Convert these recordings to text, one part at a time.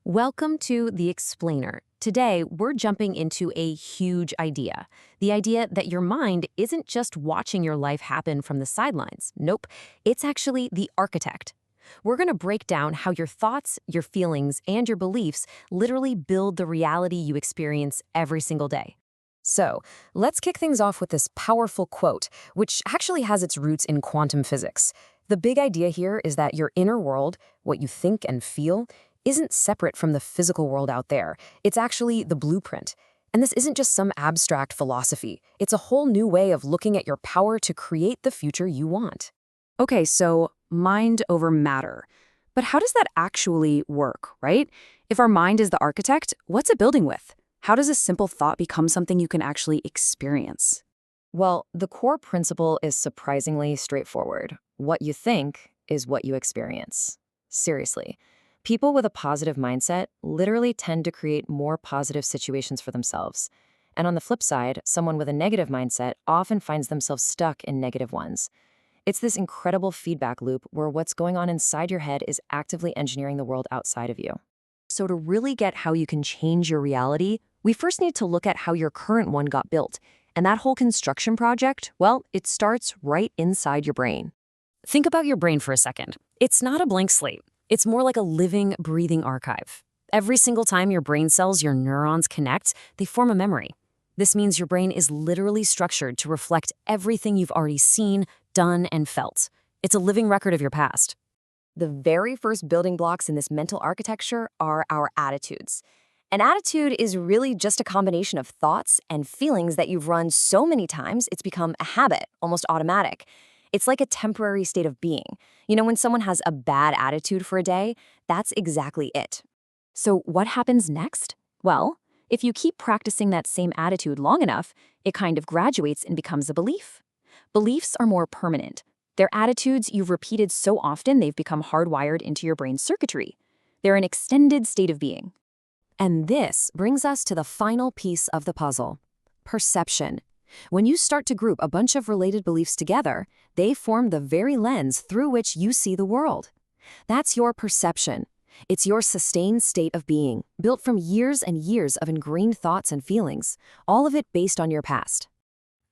Welcome to The Explainer. Today, we're jumping into a huge idea. The idea that your mind isn't just watching your life happen from the sidelines. Nope, it's actually the architect. We're going to break down how your thoughts, your feelings, and your beliefs literally build the reality you experience every single day. So, let's kick things off with this powerful quote, which actually has its roots in quantum physics. The big idea here is that your inner world, what you think and feel, isn't separate from the physical world out there. It's actually the blueprint. And this isn't just some abstract philosophy. It's a whole new way of looking at your power to create the future you want. Okay, so mind over matter. But how does that actually work, right? If our mind is the architect, what's it building with? How does a simple thought become something you can actually experience? Well, the core principle is surprisingly straightforward. What you think is what you experience. Seriously. People with a positive mindset literally tend to create more positive situations for themselves. And on the flip side, someone with a negative mindset often finds themselves stuck in negative ones. It's this incredible feedback loop where what's going on inside your head is actively engineering the world outside of you. So to really get how you can change your reality, we first need to look at how your current one got built. And that whole construction project, well, it starts right inside your brain. Think about your brain for a second. It's not a blank slate. It's more like a living, breathing archive. Every single time your brain cells, your neurons connect, they form a memory. This means your brain is literally structured to reflect everything you've already seen, done, and felt. It's a living record of your past. The very first building blocks in this mental architecture are our attitudes. An attitude is really just a combination of thoughts and feelings that you've run so many times it's become a habit, almost automatic. It's like a temporary state of being. When someone has a bad attitude for a day, that's exactly it. So what happens next? Well, if you keep practicing that same attitude long enough, it kind of graduates and becomes a belief. Beliefs are more permanent. They're attitudes you've repeated so often they've become hardwired into your brain's circuitry. They're an extended state of being. And this brings us to the final piece of the puzzle: perception. When you start to group a bunch of related beliefs together, they form the very lens through which you see the world. That's your perception. It's your sustained state of being, built from years and years of ingrained thoughts and feelings, all of it based on your past.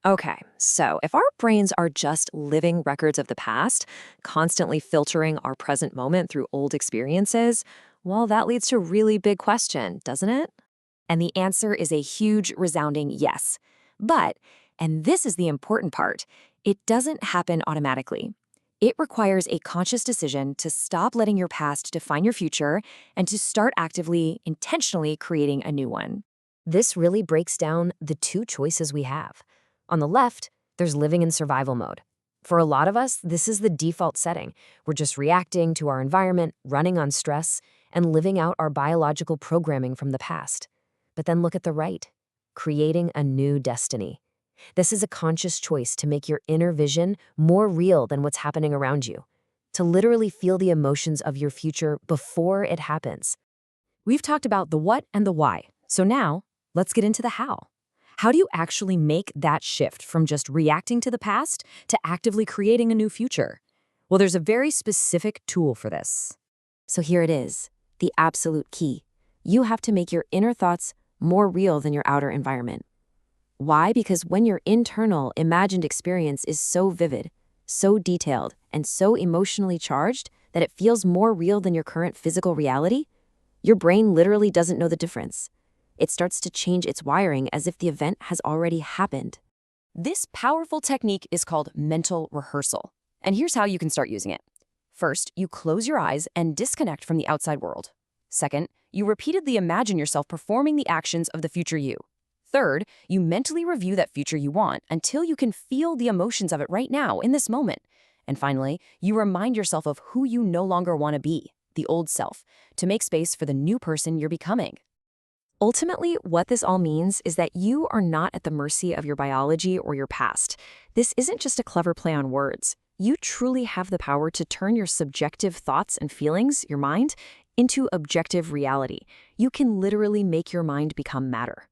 Okay, so if our brains are just living records of the past, constantly filtering our present moment through old experiences, well, that leads to a really big question, doesn't it? And the answer is a huge, resounding yes. But, and this is the important part, it doesn't happen automatically. It requires a conscious decision to stop letting your past define your future and to start actively, intentionally creating a new one. This really breaks down the two choices we have. On the left, there's living in survival mode. For a lot of us, this is the default setting. We're just reacting to our environment, running on stress, and living out our biological programming from the past. But then look at the right. Creating a new destiny. This is a conscious choice to make your inner vision more real than what's happening around you, to literally feel the emotions of your future before it happens. We've talked about the what and the why, so now let's get into the how. How do you actually make that shift from just reacting to the past to actively creating a new future? Well, there's a very specific tool for this. So here it is, the absolute key. You have to make your inner thoughts more real than your outer environment. Why? Because when your internal, imagined experience is so vivid, so detailed, and so emotionally charged that it feels more real than your current physical reality, your brain literally doesn't know the difference. It starts to change its wiring as if the event has already happened. This powerful technique is called mental rehearsal. And here's how you can start using it. First, you close your eyes and disconnect from the outside world. Second, you repeatedly imagine yourself performing the actions of the future you. Third, you mentally review that future you want until you can feel the emotions of it right now, in this moment. And finally, you remind yourself of who you no longer want to be, the old self, to make space for the new person you're becoming. Ultimately, what this all means is that you are not at the mercy of your biology or your past. This isn't just a clever play on words. You truly have the power to turn your subjective thoughts and feelings, your mind, into objective reality. You can literally make your mind become matter.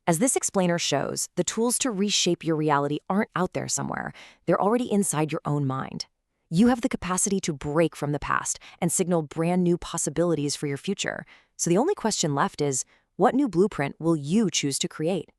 As this explainer shows, the tools to reshape your reality aren't out there somewhere. They're already inside your own mind. You have the capacity to break from the past and signal brand new possibilities for your future. So the only question left is, what new blueprint will you choose to create?